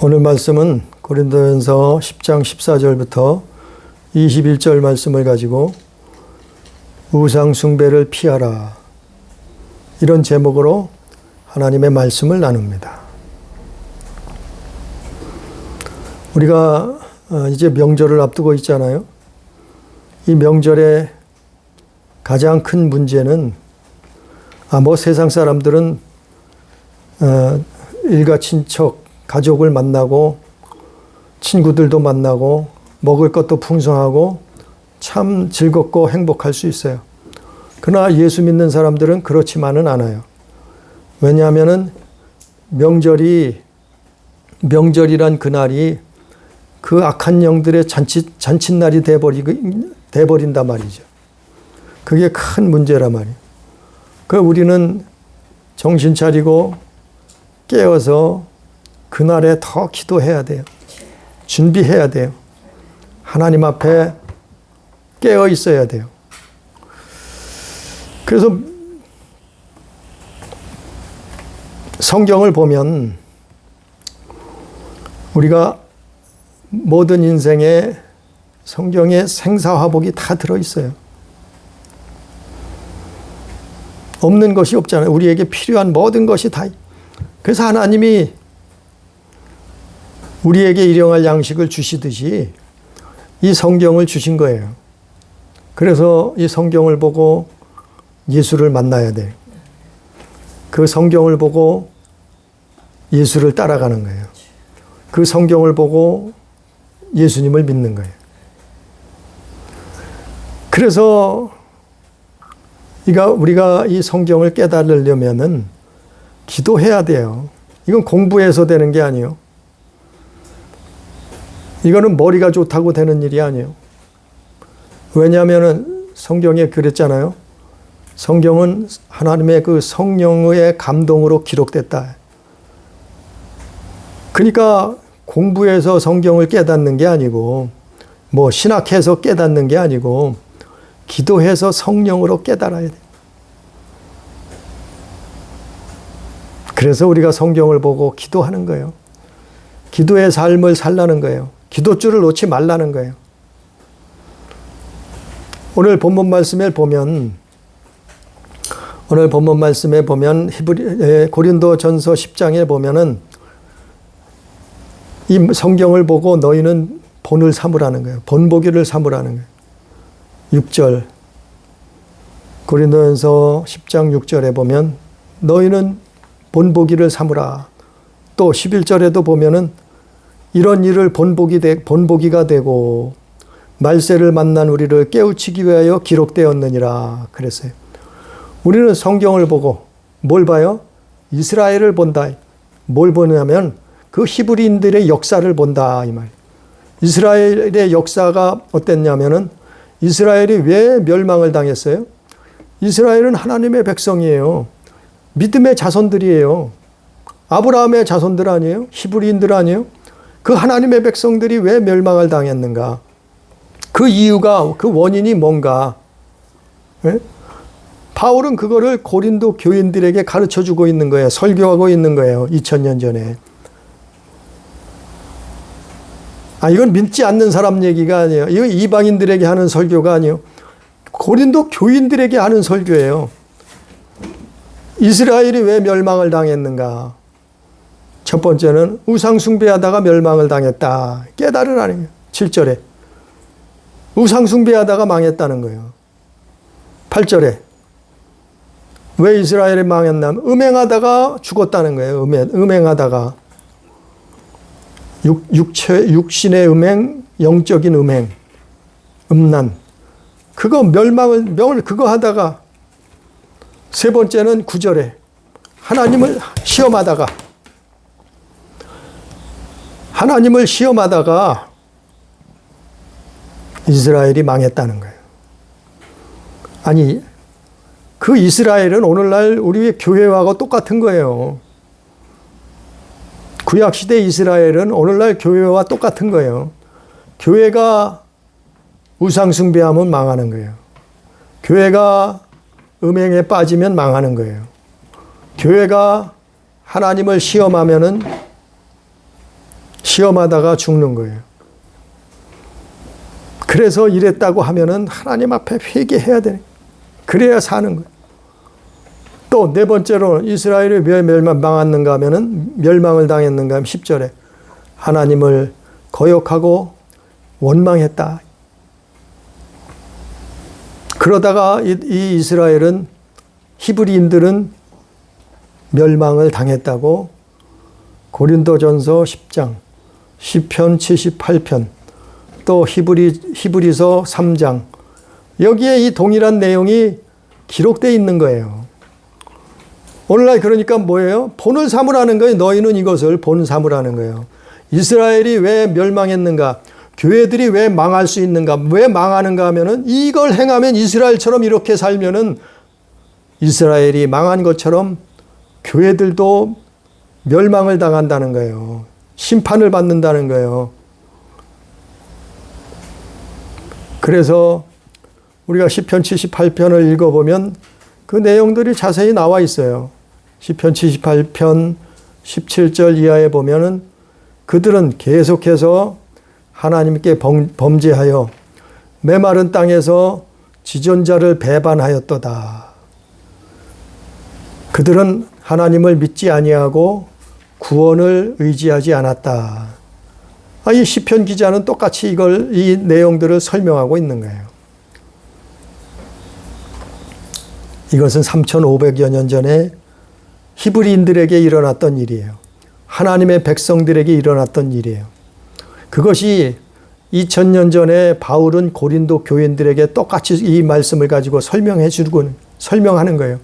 오늘 말씀은 고린도전서 10장 14절부터 21절 말씀을 가지고 우상 숭배를 피하라, 이런 제목으로 하나님의 말씀을 나눕니다. 우리가 이제 명절을 앞두고 있잖아요. 이 명절의 가장 큰 문제는 세상 사람들은 일가 친척, 가족을 만나고 친구들도 만나고 먹을 것도 풍성하고 참 즐겁고 행복할 수 있어요. 그러나 예수 믿는 사람들은 그렇지만은 않아요. 왜냐하면은 명절이란 그날이 그 악한 영들의 잔칫날이 돼버린단 말이죠. 그게 큰 문제란 말이에요. 우리는 정신 차리고 깨어서 그날에 더 기도해야 돼요. 준비해야 돼요. 하나님 앞에 깨어 있어야 돼요. 그래서 성경을 보면 우리가 모든 인생에 성경에 생사화복이 다 들어있어요. 없는 것이 없잖아요. 우리에게 필요한 모든 것이 다. 그래서 하나님이 우리에게 일용할 양식을 주시듯이 이 성경을 주신 거예요. 그래서 이 성경을 보고 예수를 만나야 돼요. 그 성경을 보고 예수를 따라가는 거예요. 그 성경을 보고 예수님을 믿는 거예요. 그래서 우리가 이 성경을 깨달으려면은 기도해야 돼요. 이건 공부해서 되는 게 아니에요. 이거는 머리가 좋다고 되는 일이 아니에요. 왜냐하면은 성경에 그랬잖아요. 성경은 하나님의 그 성령의 감동으로 기록됐다. 그러니까 공부해서 성경을 깨닫는 게 아니고, 신학해서 깨닫는 게 아니고, 기도해서 성령으로 깨달아야 돼. 그래서 우리가 성경을 보고 기도하는 거예요. 기도의 삶을 살라는 거예요. 기도줄을 놓지 말라는 거예요. 오늘 본문 말씀에 보면 고린도전서 10장에 보면은 이 성경을 보고 너희는 본을 삼으라는 거예요. 본보기를 삼으라는 거예요. 6절 고린도전서 10장 6절에 보면 너희는 본보기를 삼으라. 또 11절에도 보면은 이런 일을 본보기가 되고 말세를 만난 우리를 깨우치기 위하여 기록되었느니라 그랬어요. 우리는 성경을 보고 뭘 봐요? 이스라엘을 본다. 뭘 보냐면 그 히브리인들의 역사를 본다 이 말. 이스라엘의 역사가 어땠냐면은 이스라엘이 왜 멸망을 당했어요? 이스라엘은 하나님의 백성이에요. 믿음의 자손들이에요. 아브라함의 자손들 아니에요? 히브리인들 아니에요? 그 하나님의 백성들이 왜 멸망을 당했는가? 그 이유가, 그 원인이 뭔가? 네? 바울은 그거를 고린도 교인들에게 가르쳐 주고 있는 거예요. 설교하고 있는 거예요. 2000년 전에. 이건 믿지 않는 사람 얘기가 아니에요. 이건 이방인들에게 하는 설교가 아니에요. 고린도 교인들에게 하는 설교예요. 이스라엘이 왜 멸망을 당했는가? 첫 번째는 우상 숭배하다가 멸망을 당했다. 깨달으라는 거예요. 7절에. 우상 숭배하다가 망했다는 거예요. 8절에. 왜 이스라엘이 망했냐면 음행하다가 죽었다는 거예요. 음행하다가. 육신의 음행, 영적인 음행, 음란. 명을 그거 하다가. 세 번째는 9절에. 하나님을 시험하다가 이스라엘이 망했다는 거예요. 그 이스라엘은 오늘날 우리 교회와 똑같은 거예요. 구약시대 이스라엘은 오늘날 교회와 똑같은 거예요. 교회가 우상숭배하면 망하는 거예요. 교회가 음행에 빠지면 망하는 거예요. 교회가 하나님을 시험하면은 시험하다가 죽는 거예요. 그래서 이랬다고 하면은 하나님 앞에 회개해야 되네. 그래야 사는 거예요. 또 네 번째로 이스라엘이 왜 멸망했는가 하면은 멸망을 당했는가 하면 10절에 하나님을 거역하고 원망했다. 그러다가 이 이스라엘은 히브리인들은 멸망을 당했다고 고린도전서 10장, 시편 78편, 또 히브리서 3장 여기에 이 동일한 내용이 기록되어 있는 거예요. 오늘날 그러니까 뭐예요? 본을 삼으라는 거예요. 너희는 이것을 본 삼으라는 거예요. 이스라엘이 왜 멸망했는가? 교회들이 왜 망할 수 있는가? 왜 망하는가 하면은 이걸 행하면 이스라엘처럼 이렇게 살면은 이스라엘이 망한 것처럼 교회들도 멸망을 당한다는 거예요. 심판을 받는다는 거예요. 그래서 우리가 시편 78편을 읽어보면 그 내용들이 자세히 나와 있어요. 시편 78편 17절 이하에 보면은 그들은 계속해서 하나님께 범죄하여 메마른 땅에서 지존자를 배반하였도다. 그들은 하나님을 믿지 아니하고 구원을 의지하지 않았다. 이 시편 기자는 똑같이 이 내용들을 설명하고 있는 거예요. 이것은 3,500여 년 전에 히브리인들에게 일어났던 일이에요. 하나님의 백성들에게 일어났던 일이에요. 그것이 2000년 전에 바울은 고린도 교인들에게 똑같이 이 말씀을 가지고 설명하는 거예요.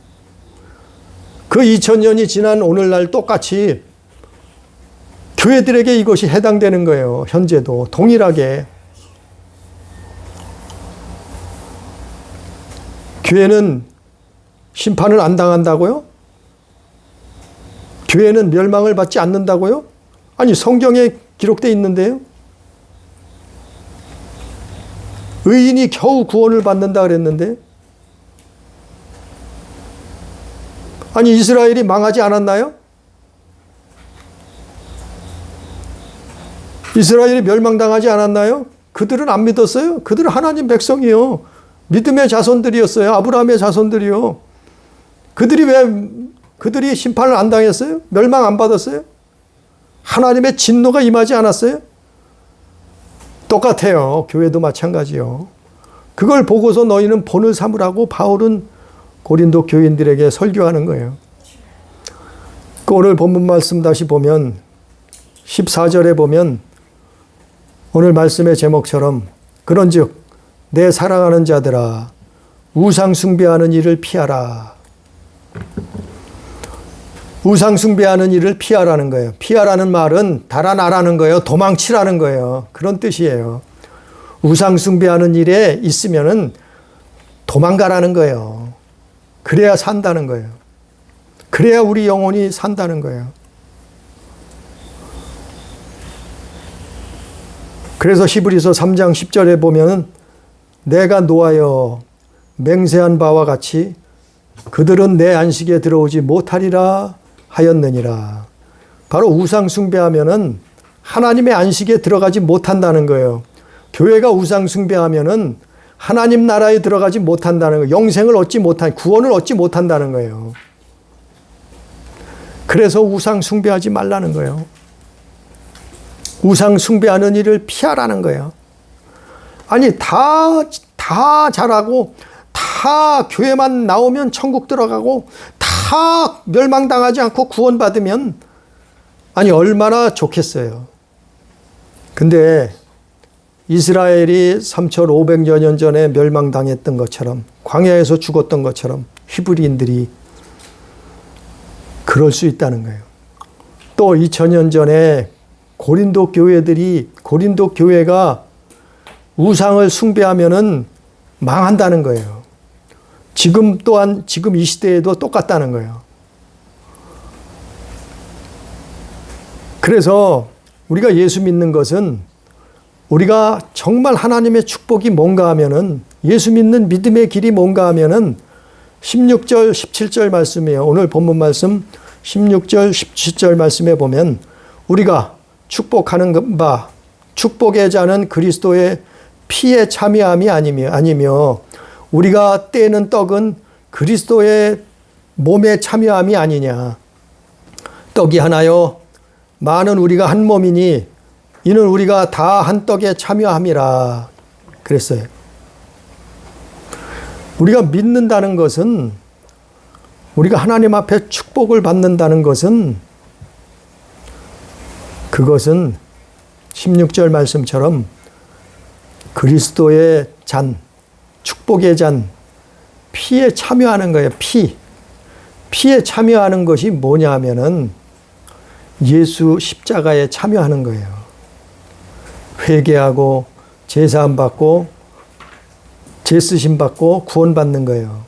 그 2000년이 지난 오늘날 똑같이 교회들에게 이것이 해당되는 거예요. 현재도 동일하게. 교회는 심판을 안 당한다고요? 교회는 멸망을 받지 않는다고요? 아니, 성경에 기록되어 있는데요. 의인이 겨우 구원을 받는다 그랬는데, 아니 이스라엘이 망하지 않았나요? 이스라엘이 멸망당하지 않았나요? 그들은 안 믿었어요. 그들은 하나님 백성이요. 믿음의 자손들이었어요. 아브라함의 자손들이요. 그들이 심판을 안 당했어요? 멸망 안 받았어요? 하나님의 진노가 임하지 않았어요? 똑같아요. 교회도 마찬가지요. 그걸 보고서 너희는 본을 삼으라고 바울은 고린도 교인들에게 설교하는 거예요. 오늘 본문 말씀 다시 보면 14절에 보면 오늘 말씀의 제목처럼 그런즉 내 사랑하는 자들아 우상 숭배하는 일을 피하라. 우상 숭배하는 일을 피하라는 거예요. 피하라는 말은 달아나라는 거예요. 도망치라는 거예요. 그런 뜻이에요. 우상 숭배하는 일에 있으면은 도망가라는 거예요. 그래야 산다는 거예요. 그래야 우리 영혼이 산다는 거예요. 그래서 히브리서 3장 10절에 보면 내가 노하여 맹세한 바와 같이 그들은 내 안식에 들어오지 못하리라 하였느니라. 바로 우상 숭배하면은 하나님의 안식에 들어가지 못한다는 거예요. 교회가 우상 숭배하면은 하나님 나라에 들어가지 못한다는 거예요. 영생을 얻지 못한, 구원을 얻지 못한다는 거예요. 그래서 우상 숭배하지 말라는 거예요. 우상 숭배하는 일을 피하라는 거예요. 아니 다 잘하고 다 교회만 나오면 천국 들어가고 다 멸망당하지 않고 구원받으면 아니 얼마나 좋겠어요. 근데 이스라엘이 3,500여 년 전에 멸망당했던 것처럼 광야에서 죽었던 것처럼 히브리인들이 그럴 수 있다는 거예요. 또 2000년 전에 고린도 교회가 우상을 숭배하면은 망한다는 거예요. 지금 또한 지금 이 시대에도 똑같다는 거예요. 그래서 우리가 예수 믿는 것은 우리가 정말 하나님의 축복이 뭔가 하면은 예수 믿는 믿음의 길이 뭔가 하면은 16절, 17절 말씀이에요. 오늘 본문 말씀 16절, 17절 말씀에 보면 우리가 축복하는 바 축복의 자는 그리스도의 피에 참여함이 아니며 우리가 떼는 떡은 그리스도의 몸에 참여함이 아니냐. 떡이 하나요 많은 우리가 한 몸이니 이는 우리가 다 한 떡에 참여함이라 그랬어요. 우리가 믿는다는 것은, 우리가 하나님 앞에 축복을 받는다는 것은, 그것은 16절 말씀처럼 그리스도의 잔, 축복의 잔, 피에 참여하는 거예요. 피에 참여하는 것이 뭐냐 하면은 예수 십자가에 참여하는 거예요. 회개하고 제사함 받고 제쓰심 받고 구원받는 거예요.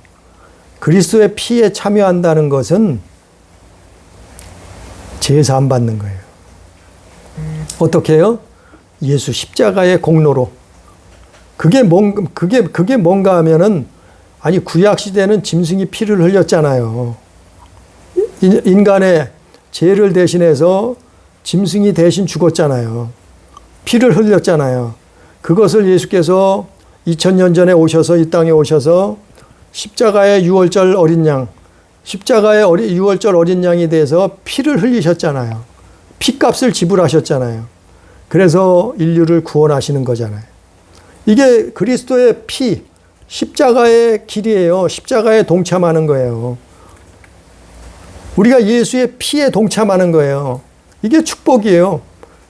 그리스도의 피에 참여한다는 것은 제사함 받는 거예요. 어떻게 해요? 예수 십자가의 공로로. 그게 뭔가 하면은, 아니, 구약시대는 짐승이 피를 흘렸잖아요. 인간의 죄를 대신해서 짐승이 대신 죽었잖아요. 피를 흘렸잖아요. 그것을 예수께서 2000년 전에 오셔서 이 땅에 오셔서 십자가의 유월절 어린 양, 십자가의 유월절 어린 양이 돼서 피를 흘리셨잖아요. 피값을 지불하셨잖아요. 그래서 인류를 구원하시는 거잖아요. 이게 그리스도의 피, 십자가의 길이에요. 십자가에 동참하는 거예요. 우리가 예수의 피에 동참하는 거예요. 이게 축복이에요.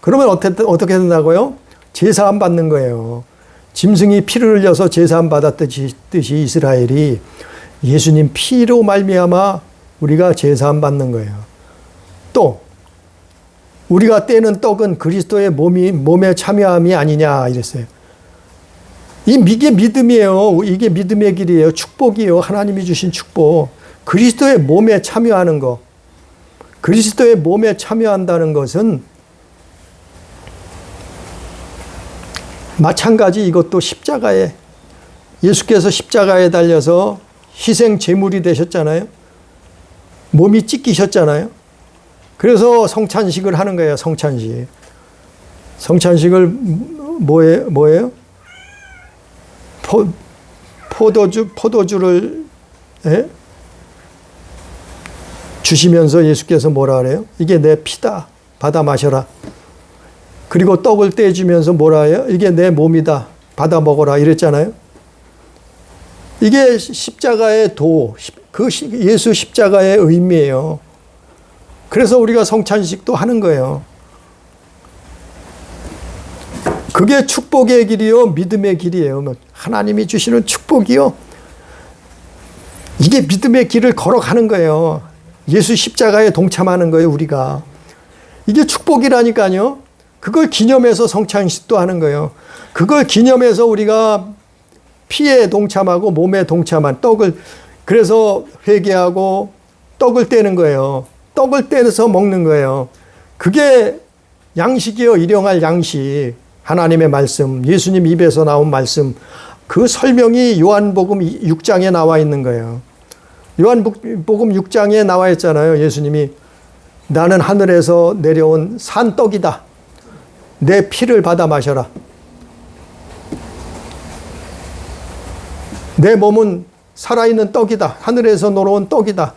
그러면 어떻게 된다고요? 제사함 받는 거예요. 짐승이 피를 흘려서 제사함 받았듯이 이스라엘이 예수님 피로 말미암아 우리가 제사함 받는 거예요. 또 우리가 떼는 떡은 그리스도의 몸에 참여함이 아니냐 이랬어요. 이게 믿음이에요. 이게 믿음의 길이에요. 축복이에요. 하나님이 주신 축복. 그리스도의 몸에 참여하는 것. 그리스도의 몸에 참여한다는 것은 마찬가지 이것도 십자가에, 예수께서 십자가에 달려서 희생 제물이 되셨잖아요. 몸이 찢기셨잖아요. 그래서 성찬식을 하는 거예요. 성찬식. 성찬식을 뭐예요? 포도주를 주시면서 예수께서 뭐라 그래요? 이게 내 피다. 받아 마셔라. 그리고 떡을 떼주면서 뭐라 해요? 이게 내 몸이다. 받아 먹어라. 이랬잖아요. 이게 십자가의 예수 십자가의 의미예요. 그래서 우리가 성찬식도 하는 거예요. 그게 축복의 길이요, 믿음의 길이에요. 하나님이 주시는 축복이요. 이게 믿음의 길을 걸어가는 거예요. 예수 십자가에 동참하는 거예요, 우리가. 이게 축복이라니까요. 그걸 기념해서 성찬식도 하는 거예요. 그걸 기념해서 우리가 피에 동참하고 몸에 동참한 떡을, 그래서 회개하고 떡을 떼는 거예요. 떡을 떼서 먹는 거예요. 그게 양식이요, 일용할 양식. 하나님의 말씀, 예수님 입에서 나온 말씀, 그 설명이 요한복음 6장에 나와 있는 거예요. 요한복음 6장에 나와 있잖아요. 예수님이 나는 하늘에서 내려온 산 떡이다. 내 피를 받아 마셔라. 내 몸은 살아있는 떡이다. 하늘에서 놀아온 떡이다.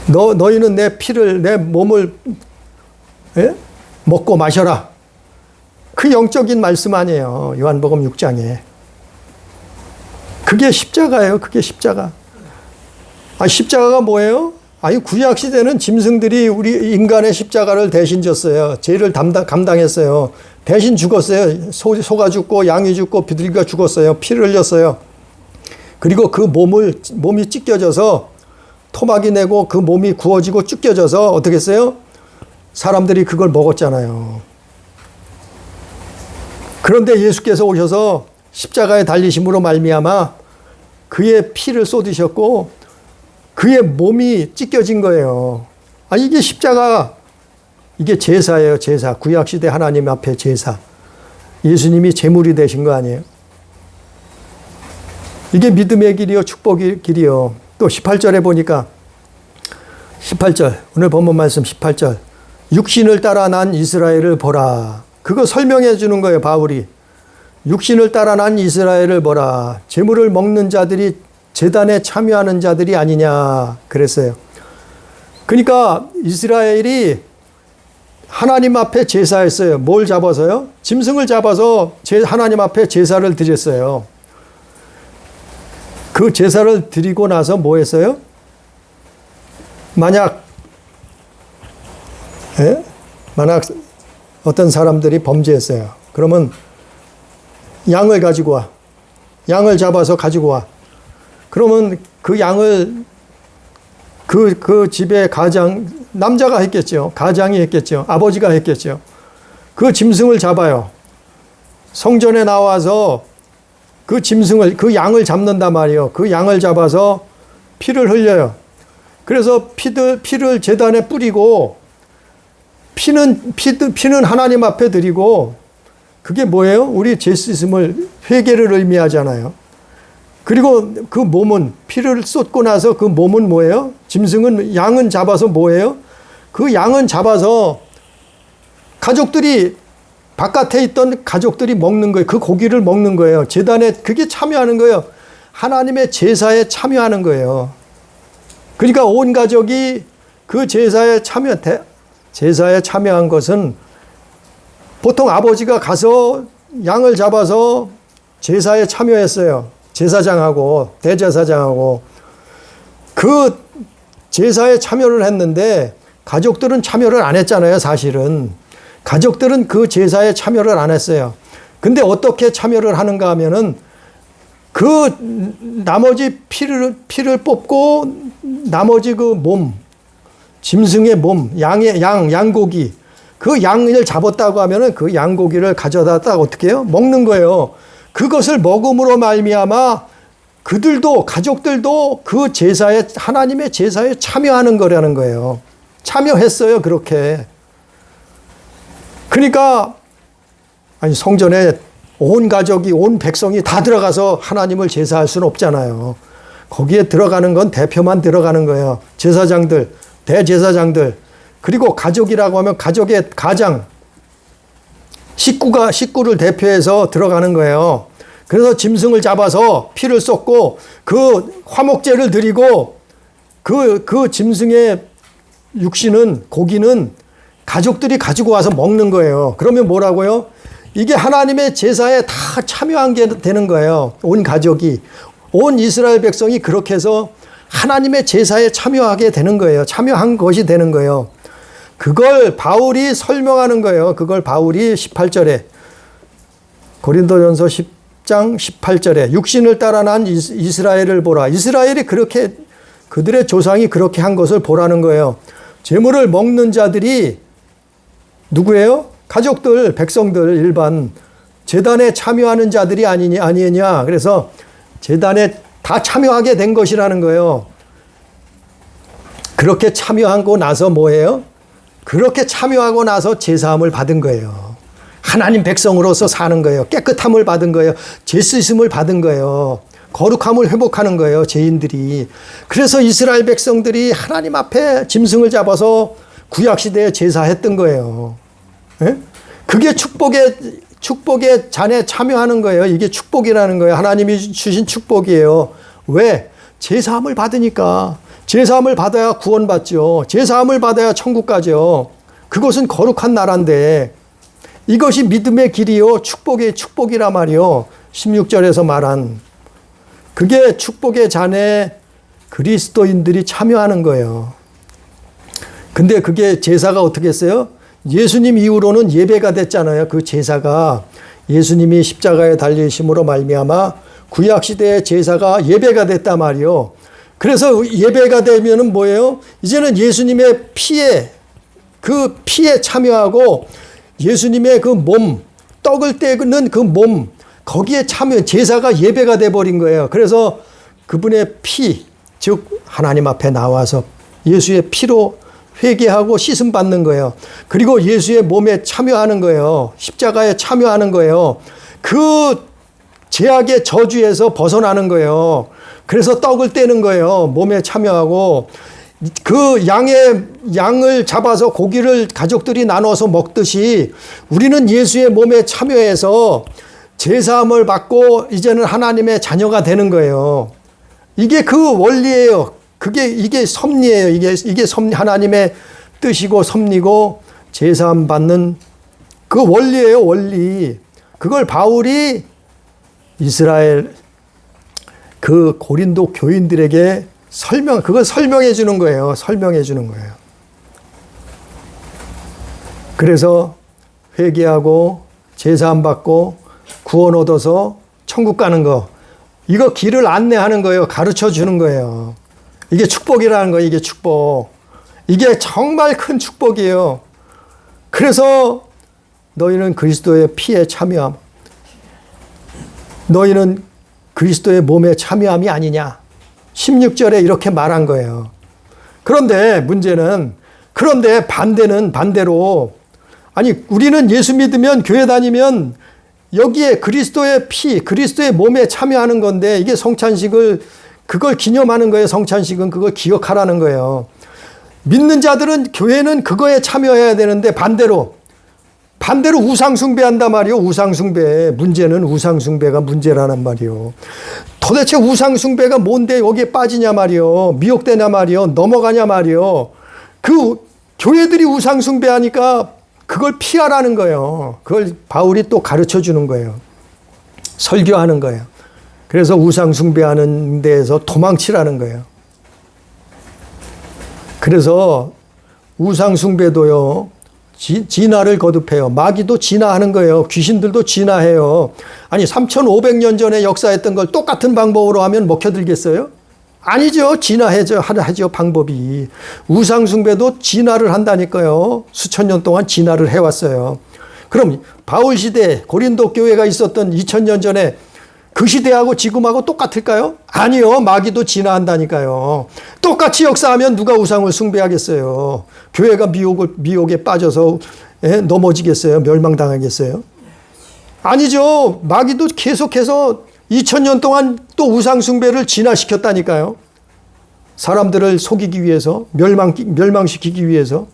너희는 내 피를, 내 몸을 먹고 마셔라. 그 영적인 말씀 아니에요. 요한복음 6장에. 그게 십자가예요. 그게 십자가. 십자가가 뭐예요? 구약시대는 짐승들이 우리 인간의 십자가를 대신 졌어요. 죄를 감당했어요. 대신 죽었어요. 소가 죽고 양이 죽고 비둘기가 죽었어요. 피를 흘렸어요. 그리고 그 몸이 찢겨져서 토막이 내고 그 몸이 구워지고 찢겨져서 어떻게 했어요? 사람들이 그걸 먹었잖아요. 그런데 예수께서 오셔서 십자가에 달리심으로 말미암아 그의 피를 쏟으셨고 그의 몸이 찢겨진 거예요. 이게 십자가, 이게 제사예요. 제사. 구약시대 하나님 앞에 제사. 예수님이 제물이 되신 거 아니에요? 이게 믿음의 길이요, 축복의 길이요. 또 18절에 보니까 18절, 오늘 본문 말씀 18절. 육신을 따라 난 이스라엘을 보라. 그거 설명해 주는 거예요, 바울이. 육신을 따라 난 이스라엘을 보라. 제물을 먹는 자들이 제단에 참여하는 자들이 아니냐 그랬어요. 그러니까 이스라엘이 하나님 앞에 제사했어요. 뭘 잡아서요? 짐승을 잡아서 하나님 앞에 제사를 드렸어요. 그 제사를 드리고 나서 뭐 했어요? 만약 어떤 사람들이 범죄했어요. 그러면 양을 가지고 와. 양을 잡아서 가지고 와. 그러면 그 양을 그 집의 가장, 남자가 했겠죠. 가장이 했겠죠. 아버지가 했겠죠. 그 짐승을 잡아요. 성전에 나와서 그 짐승을, 그 양을 잡는단 말이에요. 그 양을 잡아서 피를 흘려요. 그래서 피를 제단에 뿌리고, 피는 하나님 앞에 드리고, 그게 뭐예요? 우리 죄 씻음을, 회개를 의미하잖아요. 그리고 그 몸은, 피를 쏟고 나서 그 몸은 뭐예요? 짐승은, 양은 잡아서 뭐예요? 그 양은 잡아서 가족들이, 바깥에 있던 가족들이 먹는 거예요. 그 고기를 먹는 거예요. 제단에 그게 참여하는 거예요. 하나님의 제사에 참여하는 거예요. 그러니까 온 가족이 그 제사에 참여한 것은 보통 아버지가 가서 양을 잡아서 제사에 참여했어요. 제사장하고 대제사장하고 그 제사에 참여를 했는데 가족들은 참여를 안 했잖아요. 사실은 가족들은 그 제사에 참여를 안 했어요. 근데 어떻게 참여를 하는가 하면은 그 나머지 피를 뽑고 나머지 그 몸, 짐승의 몸, 양고기, 그 양을 잡았다고 하면은 그 양고기를 가져다 딱 어떻게 해요? 먹는 거예요. 그것을 먹음으로 말미암아 그들도, 가족들도 그 제사에, 하나님의 제사에 참여하는 거라는 거예요. 참여했어요, 그렇게. 그러니까, 아니, 성전에 온 가족이, 온 백성이 다 들어가서 하나님을 제사할 수는 없잖아요. 거기에 들어가는 건 대표만 들어가는 거예요. 제사장들, 대제사장들, 그리고 가족이라고 하면 가족의 가장, 식구를 대표해서 들어가는 거예요. 그래서 짐승을 잡아서 피를 쏟고 그 화목제를 드리고 그 짐승의 육신은, 고기는 가족들이 가지고 와서 먹는 거예요. 그러면 뭐라고요? 이게 하나님의 제사에 다 참여한 게 되는 거예요. 온 가족이, 온 이스라엘 백성이 그렇게 해서 하나님의 제사에 참여하게 되는 거예요. 참여한 것이 되는 거예요. 그걸 바울이 설명하는 거예요. 그걸 바울이 18절에, 고린도전서 10장 18절에 육신을 따라 난 이스라엘을 보라. 이스라엘이 그렇게, 그들의 조상이 그렇게 한 것을 보라는 거예요. 제물을 먹는 자들이 누구예요? 가족들, 백성들, 일반 제단에 참여하는 자들이 아니냐. 그래서 제단에 다 참여하게 된 것이라는 거예요. 그렇게 참여하고 나서 뭐예요? 그렇게 참여하고 나서 제사함을 받은 거예요. 하나님 백성으로서 사는 거예요. 깨끗함을 받은 거예요. 죄 씻음을 받은 거예요. 거룩함을 회복하는 거예요, 죄인들이. 그래서 이스라엘 백성들이 하나님 앞에 짐승을 잡아서 구약시대에 제사했던 거예요. 예? 그게 축복의 잔에 참여하는 거예요. 이게 축복이라는 거예요. 하나님이 주신 축복이에요. 왜? 제사함을 받으니까. 제사함을 받아야 구원받죠. 제사함을 받아야 천국 가죠. 그것은 거룩한 나라인데 이것이 믿음의 길이요, 축복의 축복이라 말이요. 16절에서 말한 그게 축복의 잔에 그리스도인들이 참여하는 거예요. 근데 그게 제사가 어떻게 했어요? 예수님 이후로는 예배가 됐잖아요. 그 제사가 예수님이 십자가에 달리심으로 말미암아 구약시대의 제사가 예배가 됐단 말이요. 그래서 예배가 되면은 뭐예요? 이제는 예수님의 그 피에 참여하고 예수님의 그 몸, 떡을 떼는 그 몸, 거기에 참여, 제사가 예배가 돼버린 거예요. 그래서 그분의 피, 즉 하나님 앞에 나와서 예수의 피로 회개하고 씻음 받는 거예요. 그리고 예수의 몸에 참여하는 거예요. 십자가에 참여하는 거예요. 그 죄악의 저주에서 벗어나는 거예요. 그래서 떡을 떼는 거예요. 몸에 참여하고 그 양을 잡아서 고기를 가족들이 나눠서 먹듯이 우리는 예수의 몸에 참여해서 제사함을 받고 이제는 하나님의 자녀가 되는 거예요. 이게 그 원리예요. 이게 섭리예요. 이게 하나님의 뜻이고 섭리고 제사함 받는 그 원리예요. 원리. 그걸 바울이 이스라엘 그 고린도 교인들에게 그걸 설명해 주는 거예요. 설명해 주는 거예요. 그래서 회개하고 제사함 받고 구원 얻어서 천국 가는 거. 이거 길을 안내하는 거예요. 가르쳐 주는 거예요. 이게 축복이라는 거예요. 이게 축복. 이게 정말 큰 축복이에요. 그래서 너희는 그리스도의 피에 참여함. 너희는 그리스도의 몸에 참여함이 아니냐. 16절에 이렇게 말한 거예요. 그런데 문제는, 그런데 반대로, 아니, 우리는 예수 믿으면 교회 다니면 여기에 그리스도의 피, 그리스도의 몸에 참여하는 건데 이게 성찬식을, 그걸 기념하는 거예요. 성찬식은 그걸 기억하라는 거예요. 믿는 자들은 교회는 그거에 참여해야 되는데 반대로 우상숭배한단 말이요. 우상숭배. 문제는 우상숭배가 문제라는 말이요. 도대체 우상숭배가 뭔데 여기에 빠지냐 말이요. 미혹되냐 말이요. 넘어가냐 말이요. 그 교회들이 우상숭배하니까 그걸 피하라는 거예요. 그걸 바울이 또 가르쳐 주는 거예요. 설교하는 거예요. 그래서 우상숭배하는 데에서 도망치라는 거예요. 그래서 우상숭배도요. 진화를 거듭해요. 마귀도 진화하는 거예요. 귀신들도 진화해요. 아니 3,500년 전에 역사했던 걸 똑같은 방법으로 하면 먹혀들겠어요? 아니죠. 진화하죠. 방법이. 우상숭배도 진화를 한다니까요. 수천 년 동안 진화를 해왔어요. 그럼 바울 시대 고린도 교회가 있었던 2000년 전에 그 시대하고 지금하고 똑같을까요? 아니요. 마귀도 진화한다니까요. 똑같이 역사하면 누가 우상을 숭배하겠어요? 교회가 미혹에 빠져서 넘어지겠어요? 멸망당하겠어요? 아니죠. 마귀도 계속해서 2000년 동안 또 우상숭배를 진화시켰다니까요. 사람들을 속이기 위해서, 멸망시키기 위해서.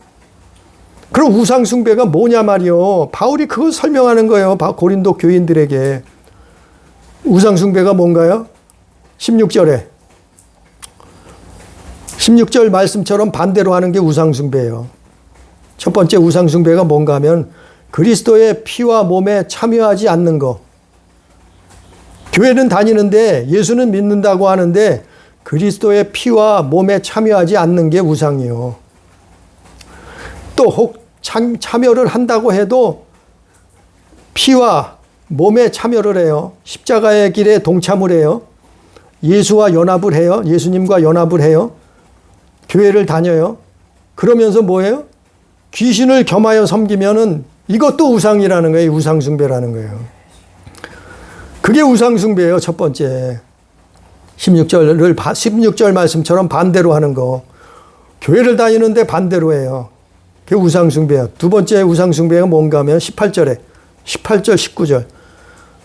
그럼 우상숭배가 뭐냐 말이요. 바울이 그걸 설명하는 거예요. 고린도 교인들에게. 우상숭배가 뭔가요? 16절 말씀처럼 반대로 하는 게 우상숭배예요. 첫 번째 우상숭배가 뭔가 하면 그리스도의 피와 몸에 참여하지 않는 거. 교회는 다니는데 예수는 믿는다고 하는데 그리스도의 피와 몸에 참여하지 않는 게 우상이에요. 또 혹 참여를 한다고 해도 피와 몸에 참여를 해요. 십자가의 길에 동참을 해요. 예수와 연합을 해요. 예수님과 연합을 해요. 교회를 다녀요. 그러면서 뭐예요? 귀신을 겸하여 섬기면은 이것도 우상이라는 거예요. 우상숭배라는 거예요. 그게 우상숭배예요. 첫 번째. 16절 말씀처럼 반대로 하는 거. 교회를 다니는데 반대로 해요. 그게 우상숭배예요. 두 번째 우상숭배가 뭔가 하면 18절, 19절.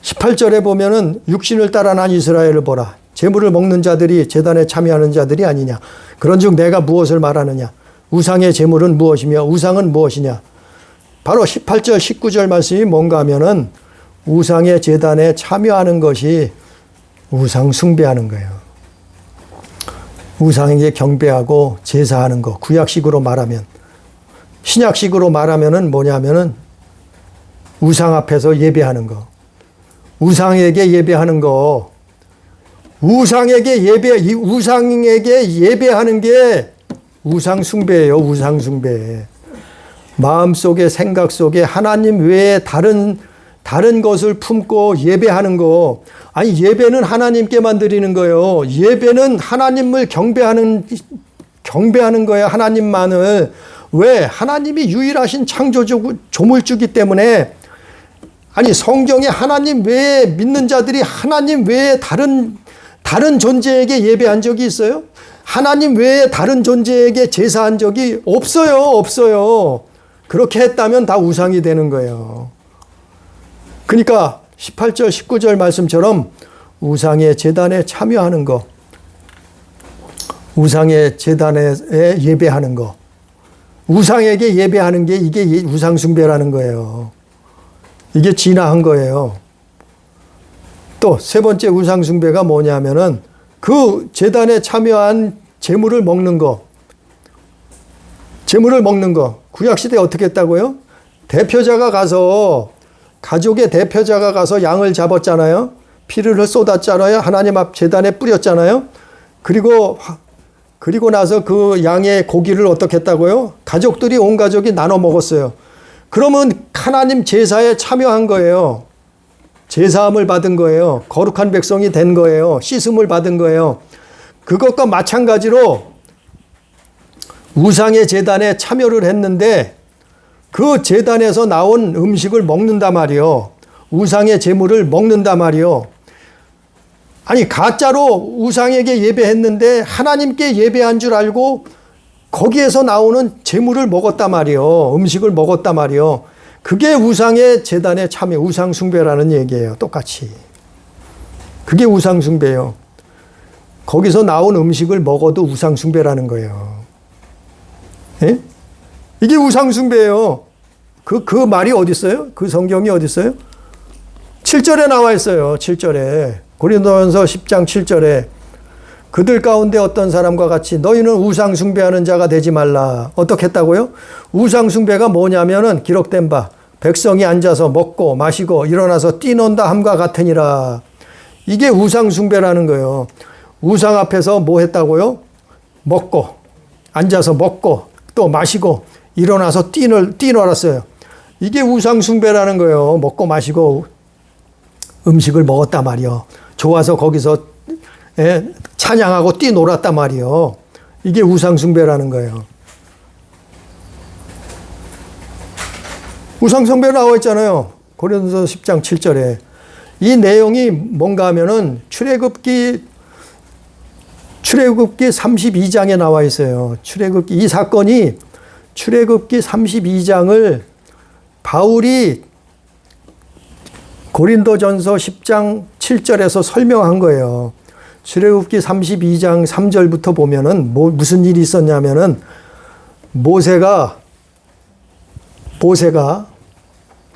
18절에 보면은 육신을 따라 난 이스라엘을 보라. 제물을 먹는 자들이 제단에 참여하는 자들이 아니냐. 그런즉 내가 무엇을 말하느냐. 우상의 제물은 무엇이며 우상은 무엇이냐. 바로 18절, 19절 말씀이 뭔가 하면은 우상의 제단에 참여하는 것이 우상 숭배하는 거예요. 우상에게 경배하고 제사하는 거. 구약식으로 말하면. 신약식으로 말하면은 뭐냐면은 우상 앞에서 예배하는 거. 우상에게 예배하는 거. 우상에게 예배하는 게 우상 숭배예요. 우상 숭배. 마음속에 생각 속에 하나님 외에 다른 것을 품고 예배하는 거. 아니 예배는 하나님께만 드리는 거예요. 예배는 하나님을 경배하는 거예요. 하나님만을. 왜? 하나님이 유일하신 조물주기 때문에. 아니 성경에 하나님 외에 믿는 자들이 하나님 외에 다른 존재에게 예배한 적이 있어요? 하나님 외에 다른 존재에게 제사한 적이 없어요. 그렇게 했다면 다 우상이 되는 거예요. 그러니까 18절 19절 말씀처럼 우상의 제단에 참여하는 거. 우상의 제단에 예배하는 거. 우상에게 예배하는 게 이게 우상숭배라는 거예요. 이게 진화한 거예요. 또 세 번째 우상숭배가 뭐냐면은 그 제단에 참여한 제물을 먹는 거. 제물을 먹는 거. 구약시대에 어떻게 했다고요? 대표자가 가서, 가족의 대표자가 가서 양을 잡았잖아요. 피를 쏟았잖아요. 하나님 앞 제단에 뿌렸잖아요. 그리고 나서 그 양의 고기를 어떻게 했다고요? 가족들이, 온 가족이 나눠 먹었어요. 그러면 하나님 제사에 참여한 거예요. 제사함을 받은 거예요. 거룩한 백성이 된 거예요. 씻음을 받은 거예요. 그것과 마찬가지로 우상의 제단에 참여를 했는데 그 제단에서 나온 음식을 먹는단 말이요. 우상의 제물을 먹는단 말이요. 아니, 가짜로 우상에게 예배했는데 하나님께 예배한 줄 알고 거기에서 나오는 제물을 먹었단 말이요. 음식을 먹었단 말이요. 그게 우상의 제단에 참여, 우상숭배라는 얘기예요. 똑같이. 그게 우상숭배예요. 거기서 나온 음식을 먹어도 우상숭배라는 거예요. 예? 이게 우상숭배예요. 그 말이 어디 있어요? 그 성경이 어디 있어요? 7절에 나와 있어요. 7절에. 고린도전서 10장 7절에 그들 가운데 어떤 사람과 같이 너희는 우상 숭배하는 자가 되지 말라. 어떻게 했다고요? 우상 숭배가 뭐냐면은 기록된 바 백성이 앉아서 먹고 마시고 일어나서 뛰논다 함과 같으니라. 이게 우상 숭배라는 거예요. 우상 앞에서 뭐 했다고요? 먹고 앉아서 먹고 또 마시고 일어나서 뛰놀았어요. 이게 우상 숭배라는 거예요. 먹고 마시고 음식을 먹었단 말이요. 좋아서 거기서 찬양하고 뛰놀았단 말이요. 이게 우상숭배라는 거예요. 우상숭배 나와 있잖아요. 고린도서 10장 7절에. 이 내용이 뭔가 하면은 출애굽기 32장에 나와 있어요. 이 사건이 출애굽기 32장을 바울이 고린도전서 10장 7절에서 설명한 거예요. 출애굽기 32장 3절부터 보면은 무슨 일이 있었냐면은 모세가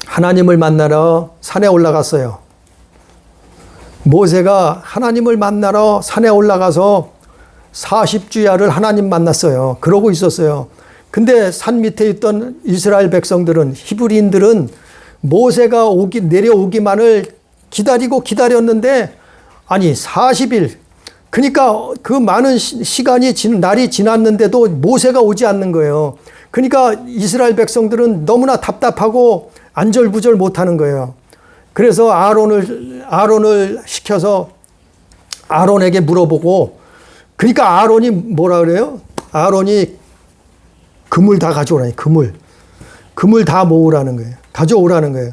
하나님을 만나러 산에 올라갔어요. 모세가 하나님을 만나러 산에 올라가서 40주야를 하나님 만났어요. 그러고 있었어요. 근데 산 밑에 있던 이스라엘 백성들은, 히브리인들은 모세가 내려오기만을 기다렸는데, 아니, 40일. 그러니까 그 많은 날이 지났는데도 모세가 오지 않는 거예요. 그러니까 이스라엘 백성들은 너무나 답답하고 안절부절 못하는 거예요. 그래서 아론을 시켜서 아론에게 물어보고, 그러니까 아론이 뭐라 그래요? 아론이 금을 다 가져오라니, 금을 다 모으라는 거예요. 가져오라는 거예요.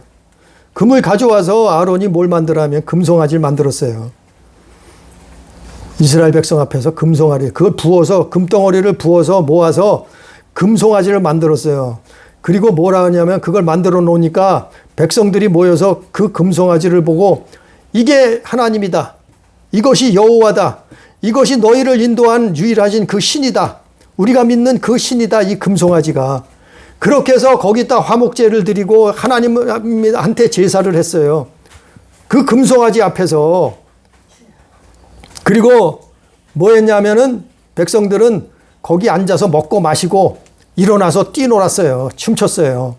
금을 가져와서 아론이 뭘 만들어하면 금송아지를 만들었어요. 이스라엘 백성 앞에서 금송아지, 그걸 부어서, 금덩어리를 부어서 모아서 금송아지를 만들었어요. 그리고 뭐라 하냐면 그걸 만들어 놓으니까 백성들이 모여서 그 금송아지를 보고 이게 하나님이다. 이것이 여호와다. 이것이 너희를 인도한 유일하신 그 신이다. 우리가 믿는 그 신이다. 이 금송아지가. 그렇게 해서 거기다 화목제를 드리고 하나님한테 제사를 했어요. 그 금송아지 앞에서. 그리고 뭐 했냐면은 백성들은 거기 앉아서 먹고 마시고 일어나서 뛰놀았어요. 춤췄어요.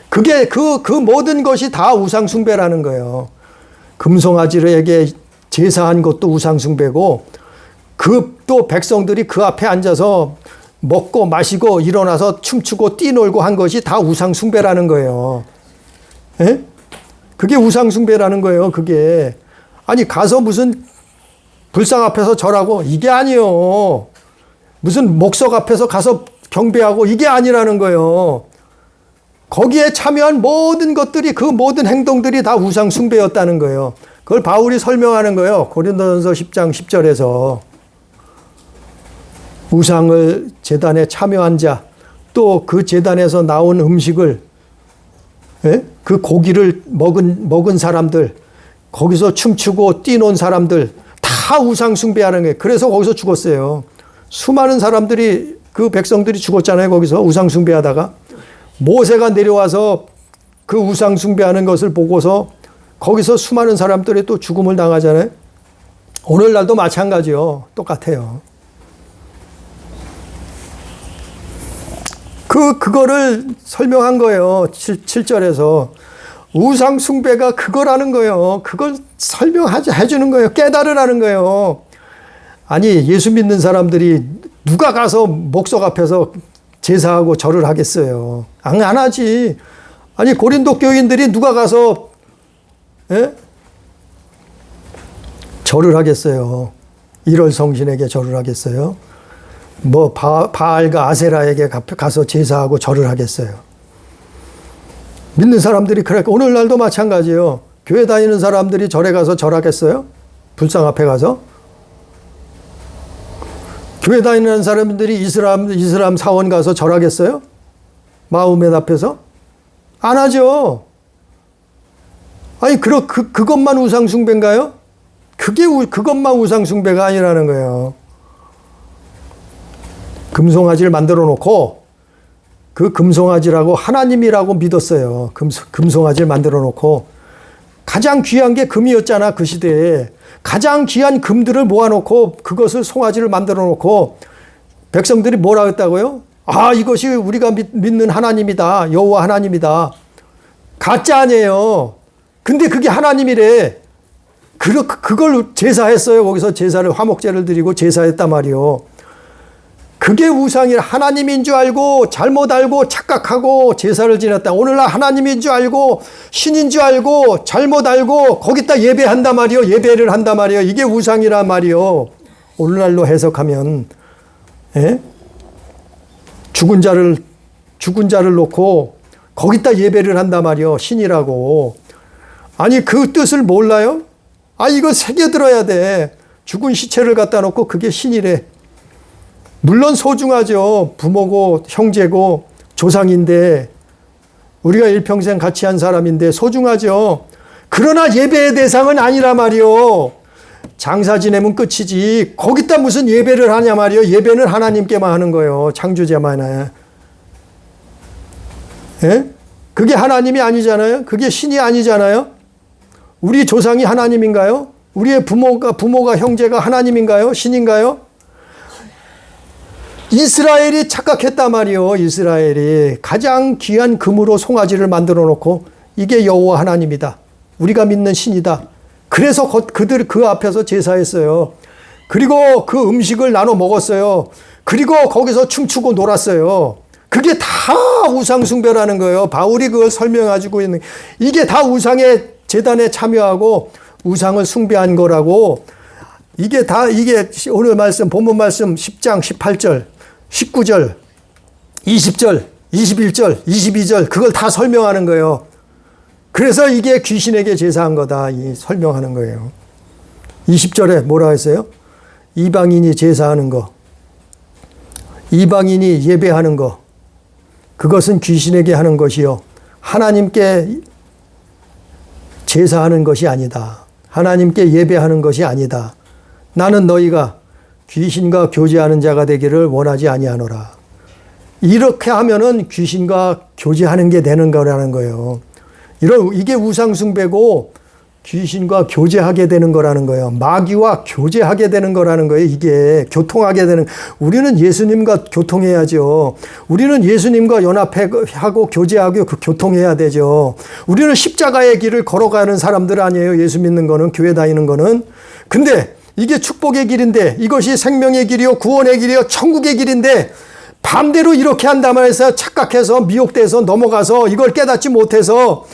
그게 그 모든 것이 다 우상숭배라는 거예요. 금송아지에게 제사한 것도 우상숭배고, 또 백성들이 그 앞에 앉아서 먹고 마시고 일어나서 춤추고 뛰놀고 한 것이 다 우상숭배라는 거예요. 에? 그게 우상숭배라는 거예요. 그게. 아니, 가서 무슨 불상 앞에서 절하고 이게 아니요. 무슨 목석 앞에서 가서 경배하고 이게 아니라는 거예요. 거기에 참여한 모든 것들이, 그 모든 행동들이 다 우상숭배였다는 거예요. 그걸 바울이 설명하는 거예요. 고린도전서 10장 10절에서. 우상을 제단에 참여한 자, 또 그 제단에서 나온 음식을, 그 고기를 먹은 사람들, 거기서 춤추고 뛰논 사람들 다 우상 숭배하는 거예요. 그래서 거기서 죽었어요. 수많은 사람들이 그 백성들이 죽었잖아요. 거기서 우상 숭배하다가 모세가 내려와서 그 우상 숭배하는 것을 보고서 거기서 수많은 사람들이 또 죽음을 당하잖아요. 오늘날도 마찬가지요. 똑같아요. 그거를 설명한 거예요. 7절에서. 우상 숭배가 그거라는 거예요. 그걸 해주는 거예요. 깨달으라는 거예요. 아니, 예수 믿는 사람들이 누가 가서 목석 앞에서 제사하고 절을 하겠어요? 안 하지. 아니, 고린도 교인들이 누가 가서, 절을 하겠어요? 1월 성신에게 절을 하겠어요? 뭐, 바알과 아세라에게 가서 제사하고 절을 하겠어요? 믿는 사람들이 그러니까 오늘날도 마찬가지예요. 교회 다니는 사람들이 절에 가서 절하겠어요? 불상 앞에 가서? 교회 다니는 사람들이 이슬람 사원 가서 절하겠어요? 마호멧 앞에서? 안 하죠. 아니, 그것만 우상숭배인가요? 그것만 우상숭배가 아니라는 거예요. 금송아지를 만들어 놓고 그 금송아지라고 하나님이라고 믿었어요. 금송아지를 만들어 놓고 가장 귀한 게 금이었잖아. 그 시대에. 가장 귀한 금들을 모아놓고 그것을 송아지를 만들어 놓고 백성들이 뭐라 했다고요? 아, 이것이 우리가 믿는 하나님이다. 여호와 하나님이다. 가짜 아니에요. 근데 그게 하나님이래. 그걸 제사했어요. 거기서 제사를 화목제를 드리고 제사했단 말이요. 그게 우상이라 하나님인 줄 알고 잘못 알고 착각하고 제사를 지냈다. 오늘날 하나님인 줄 알고 신인 줄 알고 잘못 알고 거기다 예배한단 말이요. 예배를 한단 말이요. 이게 우상이란 말이요. 오늘날로 해석하면 죽은 자를 놓고 거기다 예배를 한단 말이요. 신이라고. 아니 그 뜻을 몰라요? 아 이거 새겨들어야 돼. 죽은 시체를 갖다 놓고 그게 신이래. 물론 소중하죠. 부모고 형제고 조상인데 우리가 일평생 같이 한 사람인데 소중하죠. 그러나 예배의 대상은 아니라 말이요. 장사 지내면 끝이지. 거기다 무슨 예배를 하냐 말이요. 예배는 하나님께만 하는 거예요. 창조자만. 예? 그게 하나님이 아니잖아요. 그게 신이 아니잖아요. 우리 조상이 하나님인가요? 우리의 부모가 형제가 하나님인가요? 신인가요? 이스라엘이 착각했단 말이요. 이스라엘이 가장 귀한 금으로 송아지를 만들어 놓고 이게 여호와 하나님이다. 우리가 믿는 신이다. 그래서 그들 그 앞에서 제사했어요. 그리고 그 음식을 나눠 먹었어요. 그리고 거기서 춤추고 놀았어요. 그게 다 우상숭배라는 거예요. 바울이 그걸 설명해주고 있는 이게 다 우상의 제단에 참여하고 우상을 숭배한 거라고. 이게 오늘 말씀 본문 말씀 10장 18절 19절, 20절, 21절, 22절 그걸 다 설명하는 거예요. 그래서 이게 귀신에게 제사한 거다 설명하는 거예요. 20절에 뭐라 했어요? 이방인이 제사하는 거, 이방인이 예배하는 거 그것은 귀신에게 하는 것이요 하나님께 제사하는 것이 아니다. 하나님께 예배하는 것이 아니다. 나는 너희가 귀신과 교제하는 자가 되기를 원하지 아니하노라. 이렇게 하면은 귀신과 교제하는 게 되는 거라는 거예요. 이게 우상숭배고 귀신과 교제하게 되는 거라는 거예요. 마귀와 교제하게 되는 거라는 거예요. 이게 교통하게 되는. 우리는 예수님과 교통해야죠. 우리는 예수님과 연합하고 교제하고 교통해야 되죠. 우리는 십자가의 길을 걸어가는 사람들 아니에요. 예수 믿는 거는 교회 다니는 거는. 근데 이게 축복의 길인데 이것이 생명의 길이요 구원의 길이요 천국의 길인데 반대로 이렇게 한다면 해서 착각해서 미혹돼서 넘어가서 이걸 깨닫지 못해서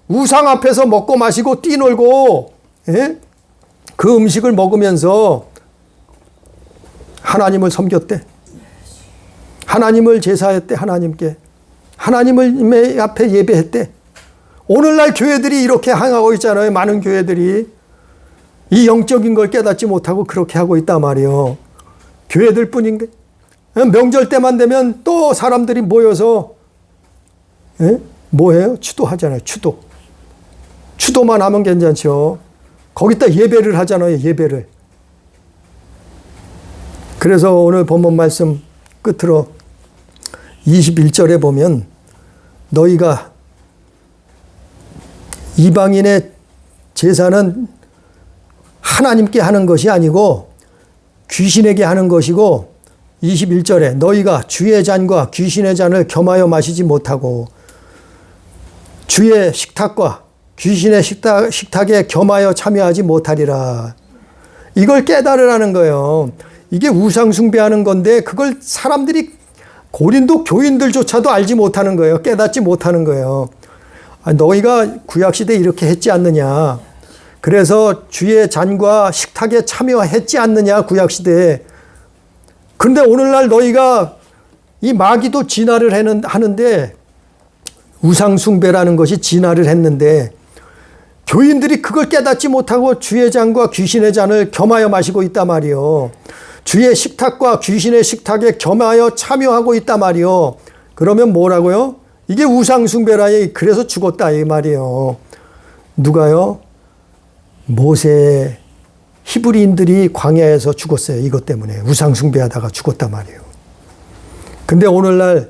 우상 앞에서 먹고 마시고 뛰놀고 그 음식을 먹으면서 하나님을 섬겼대. 하나님을 제사했대. 하나님께. 하나님을 앞에 예배했대. 오늘날 교회들이 이렇게 행하고 있잖아요. 많은 교회들이. 이 영적인 걸 깨닫지 못하고 그렇게 하고 있단 말이에요. 교회들 뿐인데. 명절 때만 되면 또 사람들이 모여서 뭐해요? 추도하잖아요. 추도. 추도만 하면 괜찮죠. 거기다 예배를 하잖아요. 예배를. 그래서 오늘 본문 말씀 끝으로 21절에 보면 너희가 이방인의 제사는 하나님께 하는 것이 아니고 귀신에게 하는 것이고 21절에 너희가 주의 잔과 귀신의 잔을 겸하여 마시지 못하고 주의 식탁과 귀신의 식탁에 겸하여 참여하지 못하리라. 이걸 깨달으라는 거예요. 이게 우상 숭배하는 건데 그걸 사람들이 고린도 교인들조차도 알지 못하는 거예요. 깨닫지 못하는 거예요. 너희가 구약시대에 이렇게 했지 않느냐. 그래서 주의 잔과 식탁에 참여했지 않느냐 구약시대에. 그런데 오늘날 너희가 이 마귀도 진화를 하는데 우상숭배라는 것이 진화를 했는데 교인들이 그걸 깨닫지 못하고 주의 잔과 귀신의 잔을 겸하여 마시고 있단 말이요. 주의 식탁과 귀신의 식탁에 겸하여 참여하고 있단 말이요. 그러면 뭐라고요? 이게 우상숭배라. 그래서 죽었다 이 말이에요. 누가요? 모세 히브리인들이 광야에서 죽었어요. 이것 때문에 우상숭배하다가 죽었단 말이에요. 근데 오늘날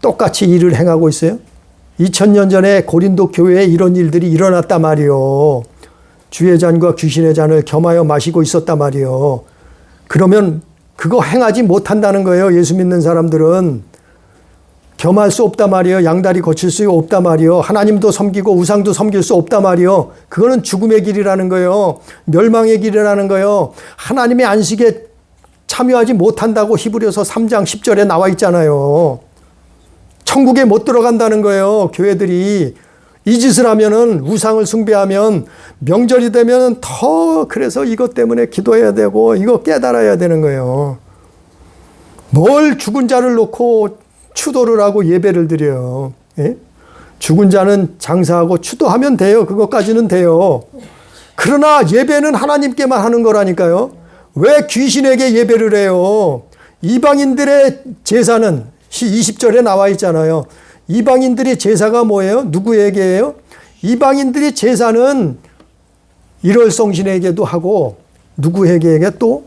똑같이 일을 행하고 있어요. 2000년 전에 고린도 교회에 이런 일들이 일어났단 말이에요. 주의 잔과 귀신의 잔을 겸하여 마시고 있었단 말이에요. 그러면 그거 행하지 못한다는 거예요. 예수 믿는 사람들은. 겸할 수 없단 말이에요. 양다리 거칠 수 없단 말이에요. 하나님도 섬기고 우상도 섬길 수 없단 말이에요. 그거는 죽음의 길이라는 거예요. 멸망의 길이라는 거예요. 하나님의 안식에 참여하지 못한다고 히브리서 3장 10절에 나와 있잖아요. 천국에 못 들어간다는 거예요. 교회들이 이 짓을 하면은 우상을 숭배하면 명절이 되면 더 그래서 이것 때문에 기도해야 되고 이거 깨달아야 되는 거예요. 뭘 죽은 자를 놓고 추도를 하고 예배를 드려요. 예? 죽은 자는 장사하고 추도하면 돼요. 그것까지는 돼요. 그러나 예배는 하나님께만 하는 거라니까요. 왜 귀신에게 예배를 해요? 이방인들의 제사는 20절에 나와 있잖아요. 이방인들의 제사가 뭐예요? 누구에게예요? 이방인들의 제사는 일월성신에게도 하고 누구에게 또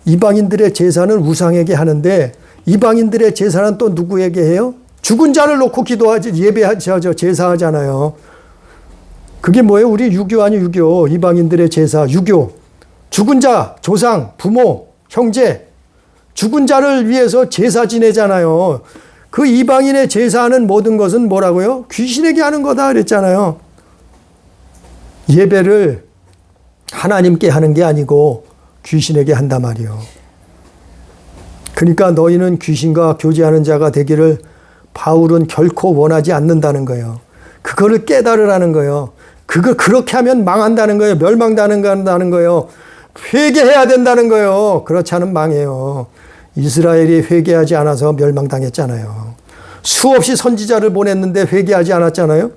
이방인들의 제사는 우상에게 하는데 이방인들의 제사는 또 누구에게 해요? 죽은 자를 놓고 기도하지 예배하죠. 제사하잖아요. 그게 뭐예요? 우리 유교 아니 유교. 이방인들의 제사 유교. 죽은 자, 조상, 부모, 형제 죽은 자를 위해서 제사 지내잖아요. 그 이방인의 제사하는 모든 것은 뭐라고요? 귀신에게 하는 거다 그랬잖아요. 예배를 하나님께 하는 게 아니고 귀신에게 한단 말이요. 그러니까 너희는 귀신과 교제하는 자가 되기를 바울은 결코 원하지 않는다는 거예요. 그거를 깨달으라는 거예요. 그걸 그렇게 하면 망한다는 거예요. 멸망당한다는 거예요. 회개해야 된다는 거예요. 그렇지 않으면 망해요. 이스라엘이 회개하지 않아서 멸망당했잖아요. 수없이 선지자를 보냈는데 회개하지 않았잖아요.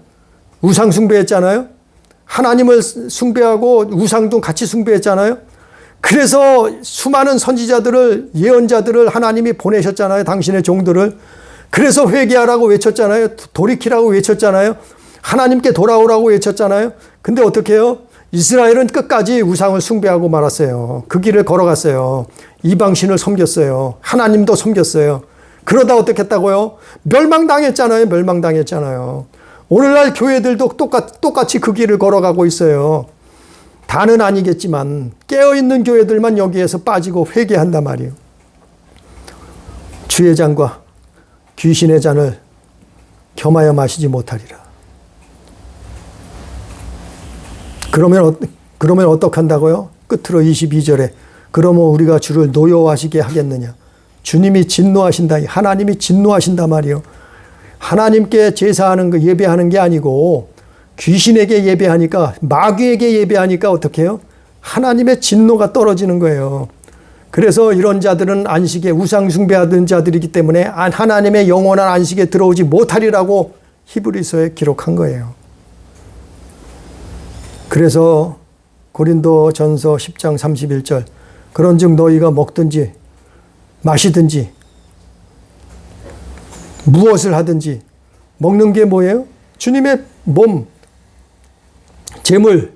우상 숭배했잖아요. 하나님을 숭배하고 우상도 같이 숭배했잖아요. 그래서 수많은 선지자들을 예언자들을 하나님이 보내셨잖아요. 당신의 종들을. 그래서 회개하라고 외쳤잖아요. 돌이키라고 외쳤잖아요. 하나님께 돌아오라고 외쳤잖아요. 근데 어떻게 해요? 이스라엘은 끝까지 우상을 숭배하고 말았어요. 그 길을 걸어갔어요. 이방신을 섬겼어요. 하나님도 섬겼어요. 그러다 어떻게 했다고요? 멸망당했잖아요. 멸망당했잖아요. 오늘날 교회들도 똑같이 그 길을 걸어가고 있어요. 다는 아니겠지만 깨어있는 교회들만 여기에서 빠지고 회개한단 말이에요. 주의 잔과 귀신의 잔을 겸하여 마시지 못하리라. 그러면 어떻게 한다고요? 끝으로 22절에 그러면 우리가 주를 노여워하시게 하겠느냐. 주님이 진노하신다. 하나님이 진노하신단 말이에요. 하나님께 제사하는 거 예배하는 게 아니고 귀신에게 예배하니까 마귀에게 예배하니까 어떻게 해요? 하나님의 진노가 떨어지는 거예요. 그래서 이런 자들은 안식에 우상 숭배하던 자들이기 때문에 하나님의 영원한 안식에 들어오지 못하리라고 히브리서에 기록한 거예요. 그래서 고린도전서 10장 31절 그런즉 너희가 먹든지 마시든지 무엇을 하든지 먹는 게 뭐예요? 주님의 몸, 제물,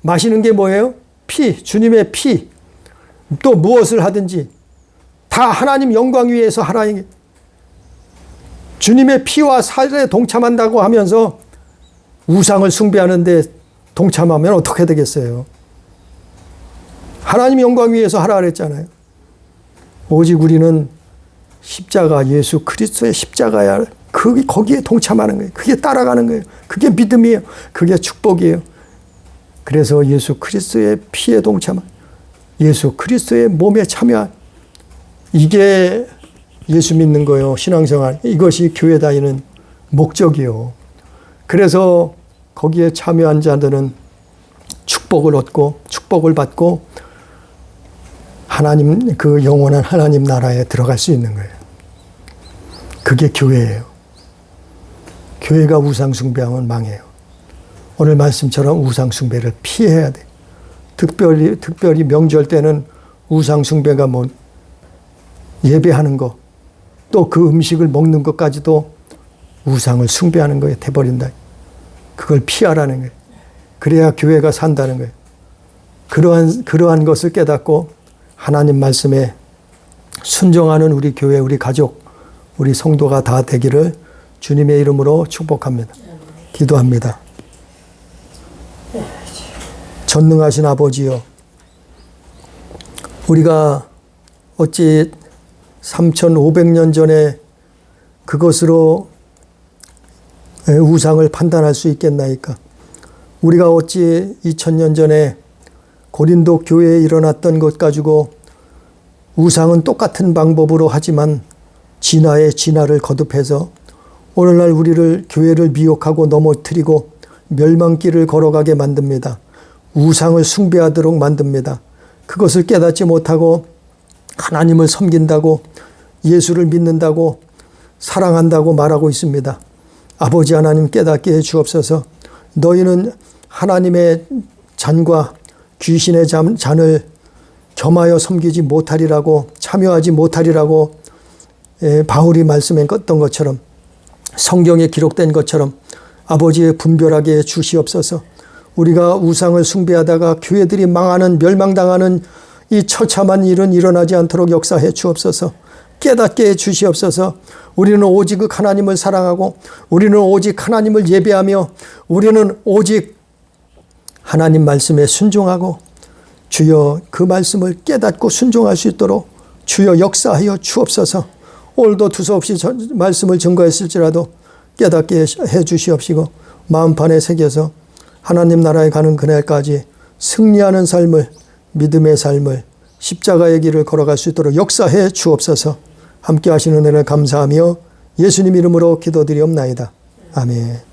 마시는 게 뭐예요? 피, 주님의 피. 또 무엇을 하든지 다 하나님 영광 위해서 하라. 주님의 피와 살에 동참한다고 하면서 우상을 숭배하는데 동참하면 어떻게 되겠어요? 하나님 영광 위해서 하라 그랬잖아요. 오직 우리는 십자가, 예수 그리스도의 십자가야. 거기에 동참하는 거예요. 그게 따라가는 거예요. 그게 믿음이에요. 그게 축복이에요. 그래서 예수 그리스도의 피에 동참한, 예수 그리스도의 몸에 참여한, 이게 예수 믿는 거요. 신앙생활. 이것이 교회 다니는 목적이요. 그래서 거기에 참여한 자들은 축복을 얻고 축복을 받고 하나님, 그 영원한 하나님 나라에 들어갈 수 있는 거예요. 그게 교회예요. 교회가 우상 숭배하면 망해요. 오늘 말씀처럼 우상 숭배를 피해야 돼. 특별히 명절 때는 우상 숭배가 뭐 예배하는 거, 또 그 음식을 먹는 것까지도 우상을 숭배하는 거에 돼버린다. 그걸 피하라는 거예요. 그래야 교회가 산다는 거예요. 그러한 것을 깨닫고 하나님 말씀에 순종하는 우리 교회, 우리 가족, 우리 성도가 다 되기를 주님의 이름으로 축복합니다. 기도합니다. 전능하신 아버지여, 우리가 어찌 3,500년 전에 그것으로 우상을 판단할 수 있겠나이까? 우리가 어찌 2000년 전에 고린도 교회에 일어났던 것 가지고 우상은 똑같은 방법으로 하지만 진화에 진화를 거듭해서 오늘날 우리를, 교회를 미혹하고 넘어뜨리고 멸망길을 걸어가게 만듭니다. 우상을 숭배하도록 만듭니다. 그것을 깨닫지 못하고 하나님을 섬긴다고, 예수를 믿는다고, 사랑한다고 말하고 있습니다. 아버지 하나님 깨닫게 해 주옵소서. 너희는 하나님의 잔과 귀신의 잔을 겸하여 섬기지 못하리라고, 참여하지 못하리라고 바울이 말씀했던 것처럼, 성경에 기록된 것처럼 아버지의 분별하게 해 주시옵소서. 우리가 우상을 숭배하다가 교회들이 망하는, 멸망당하는 이 처참한 일은 일어나지 않도록 역사해 주옵소서. 깨닫게 해 주시옵소서. 우리는 오직 하나님을 사랑하고, 우리는 오직 하나님을 예배하며, 우리는 오직 하나님 말씀에 순종하고, 주여 그 말씀을 깨닫고 순종할 수 있도록 주여 역사하여 주옵소서. 오늘도 두서없이 말씀을 증거했을지라도 깨닫게 해 주시옵시고, 마음판에 새겨서 하나님 나라에 가는 그날까지 승리하는 삶을, 믿음의 삶을, 십자가의 길을 걸어갈 수 있도록 역사해 주옵소서. 함께 하시는 은혜를 감사하며 예수님 이름으로 기도드리옵나이다. 아멘.